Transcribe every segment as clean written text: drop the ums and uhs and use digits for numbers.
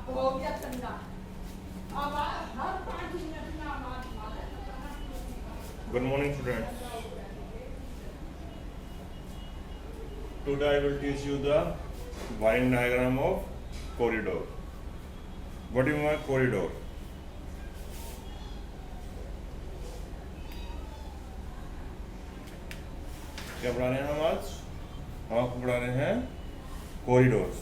हो गया ठंडा। अब हर 5 मिनट में आवाज मारे। Good morning, students. Today I will teach you the wiring diagram of corridor. What do you mean by corridor? क्या पढ़ा रहे हैं हम आज? हम आपको पढ़ा रहे हैं corridors.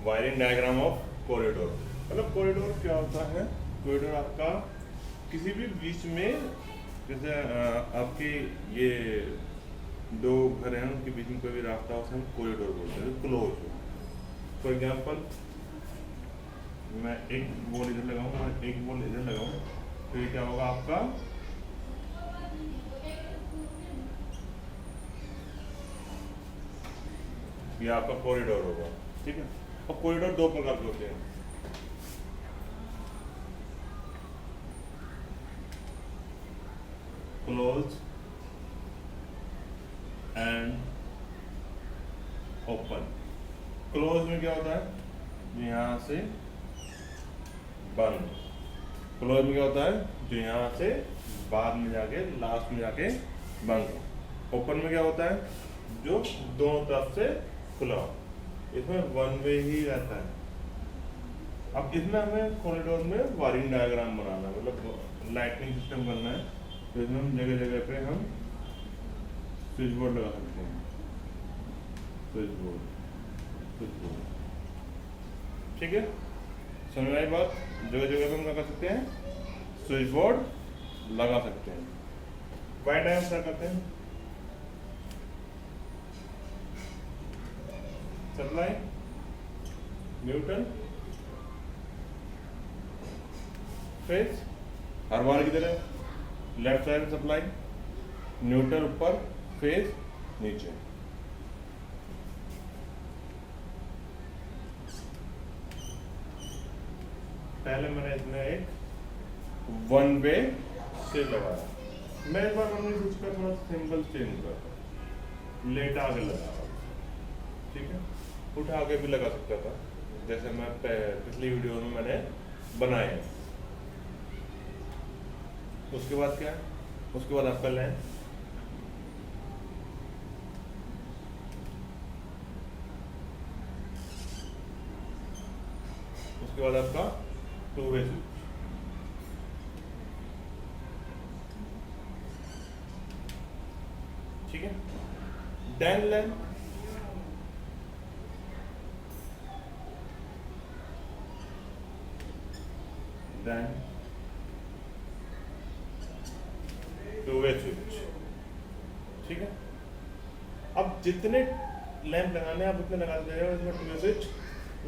Wiring diagram of corridor. मतलब कॉरिडोर क्या होता है? कॉरिडोर आपका किसी भी बीच में, जैसे आपके ये दो घर हैं उनके बीच में कोई भी रास्ता हो, उसे हम कॉरिडोर बोलते हैं, क्लोज हो। फॉर एग्जाम्पल मैं एक बॉल इधर लगाऊं और एक बॉल इधर लगाऊं, तो ये क्या होगा आपका? ये आपका कॉरिडोर होगा। ठीक है। और कॉरिडोर दो प्रकार के होते हैं। Close and open. क्लोज में क्या होता है? यहाँ से बंद। क्लोज में क्या होता है? जो यहाँ से बाद में जाके लास्ट में जाके बंद। ओपन में क्या होता है? जो दोनों तरफ से खुला। इसमें वन वे ही रहता है। अब इसमें हमें कॉरिडोर में वायरिंग डायग्राम बनाना है, मतलब लाइटिंग सिस्टम करना है। तो इसमें हम जगह जगह पे हम स्विच बोर्ड लगा सकते हैं। Switch board, switch board. ठीक है, समझ में आई बात? जगह जगह पे हम क्या कर सकते हैं? स्विच बोर्ड लगा सकते हैं। वायर डायग्राम क्या करते हैं? Supply neutral phase. हर बार की तरह लेफ्ट साइड में सप्लाई, न्यूट्रल ऊपर, फेज नीचे। पहले मैंने इसमें एक वन वे से लगाया। मैं इस बार हमने स्विच का थोड़ा सिंबल चेंज कर लेटा आगे लगा। ठीक है, उठा के भी लगा सकता था, जैसे मैं पिछली वीडियो में मैंने बनाया। उसके बाद क्या है? उसके बाद आपका लैंप, उसके बाद आपका टू वे स्विच। ठीक है, then lamp, then two way switch. ठीक है, अब जितने लैंप लगाने हैं आप उतने लगाते जाइए, इसमें टू वे स्विच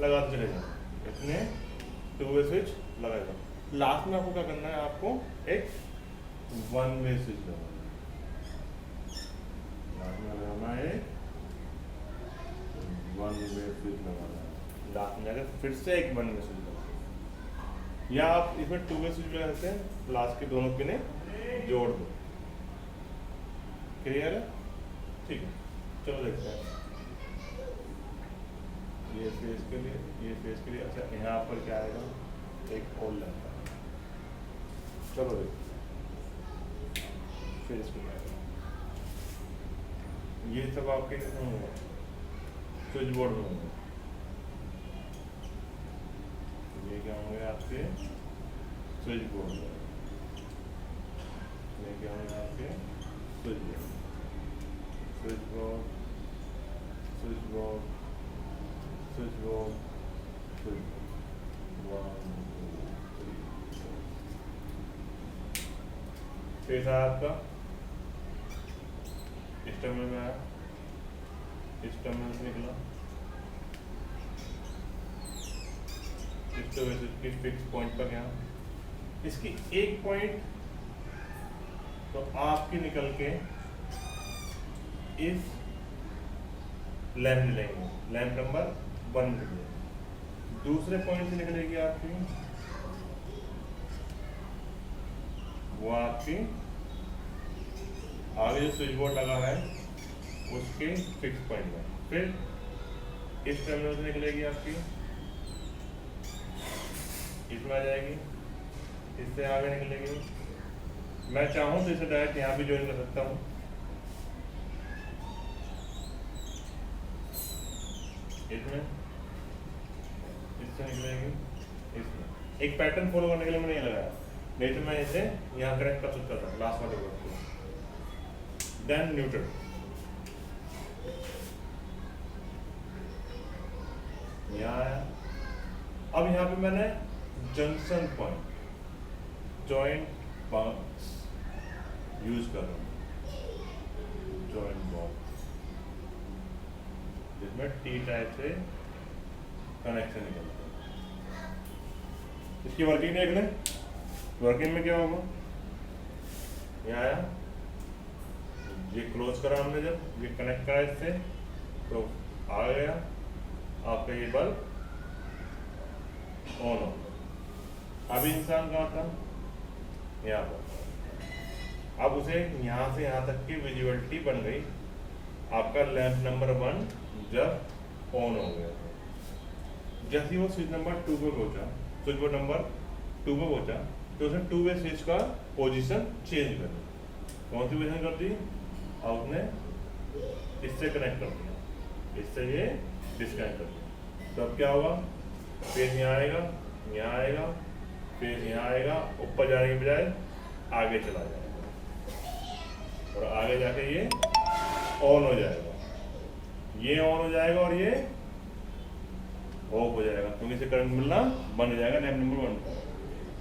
लगाते चले जाए। इतने टू वे स्विच लगाएगा। लास्ट में आपको क्या करना है? आपको एक वन वे स्विच लगाना है। लास्ट में लगाना है वन वे स्विच लगाना है। लास्ट में जाकर फिर से एक वन वे स्विच लगाना है। या आप इसमें टू वे स्विच लगा सकते हैं, लास्ट के दोनों पिने जोड़ दो। क्लियर है? ठीक है, चलो देखते हैं। ये फेस के लिए, ये फेस के लिए। अच्छा, यहाँ पर क्या आएगा? एक और लैंप आएगा। चलो देखते हैं फेस को क्या आएगा। ये सब आपके होंगे स्विच बोर्ड में होंगे। ये क्या होंगे आपके स्विच बोर्ड में। ये क्या होंगे आपके switch board, switch board, switch board, switch board, switch board. 1 2 3 face आया आपका, इस टर्मिनल में आया, इस टर्मिनल से निकला, किस फिक्स पॉइंट पर गया। इसकी एक पॉइंट तो आपकी निकल के इस लैंप मिलेंगे, लैंप नंबर 1 मिलेगी। दूसरे पॉइंट से निकलेगी आपकी, वो आपकी आगे जो स्विच बोर्ड लगा है उसके फिक्स पॉइंट में, फिर इस टर्मिनल से निकलेगी आपकी, इसमें आ जाएगी, इससे आगे निकलेगी। मैं चाहूँ तो इसे डायरेक्ट यहाँ भी ज्वाइन कर सकता हूँ, इसमें, इससे निकलेगी, इसमें। एक पैटर्न फॉलो करने के लिए मैंने ये लगाया, नहीं तो मैं इसे यहाँ कनेक्ट कर सकता था लास्ट वाले बोर्ड को। देन न्यूट्रल, यहाँ आया। अब यहाँ पे मैंने junction point, joint box use कर रहा हूँ, जॉइंट बॉक्स, जिसमें टी टाइप से कनेक्शन निकलता है। इसकी वर्किंग देख लें, वर्किंग में क्या होगा, यहाँ आया, ये क्लोज करा हमने, जब ये कनेक्ट करा इससे तो आ गया आपका ये बल्ब ऑन हो। अभी इंसान कहाँ था, यहाँ पर। अब उसे यहाँ से यहाँ तक की विजिबिलिटी बन गई, आपका लैंप नंबर 1 जब ऑन हो गया। जैसे ही वो स्विच नंबर 2 पे पहुंचा, स्विच बोर्ड नंबर 2 पे पहुंचा, तो उसने 2 वे स्विच का पोजीशन चेंज कर दी। कौन सी पोजीशन कर दी, और उसने इससे कनेक्ट कर दिया, इससे ये डिस्कनेक्ट कर दिया। तो अब क्या होगा, फिर यहाँ आएगा, यहाँ आएगा, फिर यहाँ आएगा, ऊपर जाने के बजाय आगे चला जाएगा, और आगे जाके ये ऑन हो जाएगा, ये ऑन हो जाएगा और ये ऑफ हो जाएगा, क्योंकि इसे करंट मिलना बंद हो जाएगा लैंप नंबर 1 का।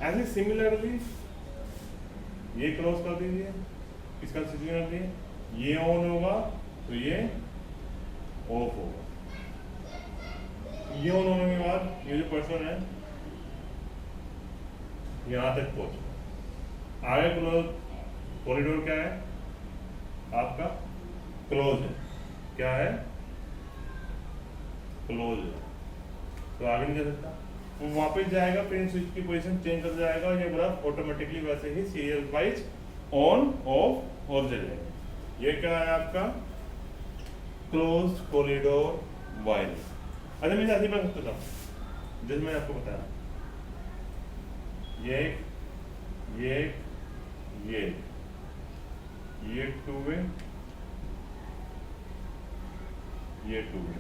ऐसे सिमिलरली ये क्लोज कर दीजिए, इसका स्विच कर दीजिए, ये ऑन होगा तो ये ऑफ होगा। ये ऑन होने के बाद ये जो पर्सन है यहाँ तक पहुंच, आगे क्लोज कॉरिडोर क्या है आपका, क्लोज है, क्या है, क्लोज है, तो आगे नहीं जा सकता। वो वापस जाएगा, फिर स्विच की पोजीशन चेंज कर जाएगा, और ये बल्ब ऑटोमेटिकली वैसे ही सीरियल वाइज ऑन ऑफ हो जाएगा। ये क्या है आपका क्लोज कॉरिडोर वायरिंग। अच्छा मैं ऐसे बता सकता था, जैसे मैंने आपको बताया, ये एक, ये एक, ये 2 वे, ये 2 वे,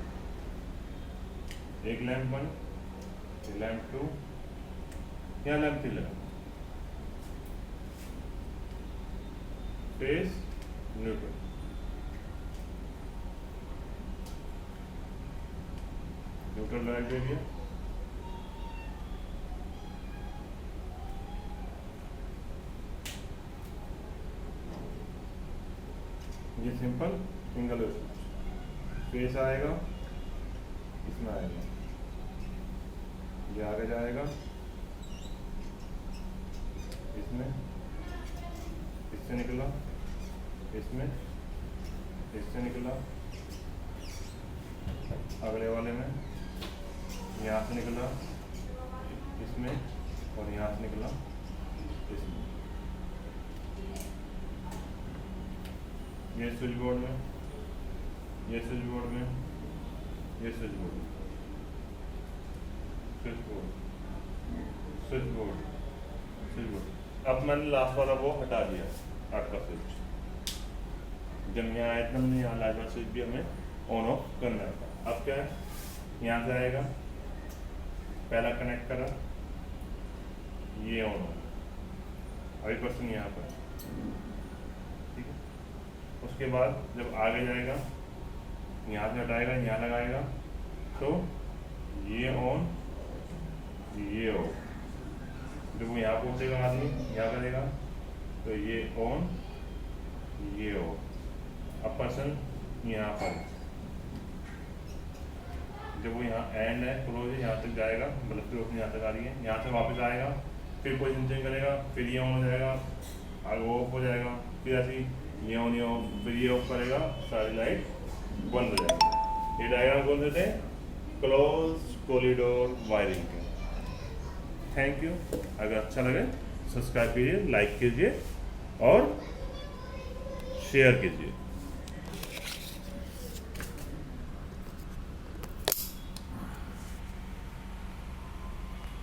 एक लैंप 1, लैंप 2, यहाँ लैंप 3 लगा, फेस न्यूट्रल, न्यूट्रल लाइट दे दिया, ये सिंपल सिंगल स्विच, फेस आएगा, इसमें आएगा, ये आगे जाएगा, इसमें, इससे निकला, इसमें, इससे निकला, अगले वाले में यहाँ से निकला, इसमें, और यहाँ से निकला, इसमें। ये स्विच बोर्ड में, ये स्विच बोर्ड में, ये स्विच बोर्ड में, switch board, switch board, switch board. अब मैंने लास्ट वाला वो हटा दिया, 8 का स्विच। जब यहाँ आया था मैंने, यहाँ लास्ट वाला स्विच भी हमें ऑन ऑफ करना था। अब क्या है, यहाँ से आएगा, पहला कनेक्ट करा, ये ऑन हो, अभी पर्सन यहाँ पर, ठीक है। उसके बाद जब आगे जाएगा, यहाँ से हटाएगा, यहाँ लगाएगा, तो ये ऑन, ये ऑफ। जब वो यहाँ पहुँचेगा आदमी, यहाँ करेगा, तो ये ऑन, ये ऑफ। अब पर्सन यहाँ पर, जब वो यहाँ एंड है, क्लोज है, यहाँ तक जाएगा, मतलब फिर अपनी यहाँ तक आ रही है, यहाँ से वापस आएगा, फिर पोजीशन चेंज करेगा, फिर ये ऑन हो जाएगा, आगे वो ऑफ हो जाएगा, फिर ऐसे ये ऑन, ये ऑफ, फिर ये ऑफ करेगा, सारी लाइट बंद हो जाएगी। ये डायग्राम कौन से थे, क्लोज कॉरिडोर वायरिंग के। Thank you. अगर अच्छा लगे सब्सक्राइब कीजिए, लाइक कीजिए और शेयर कीजिए।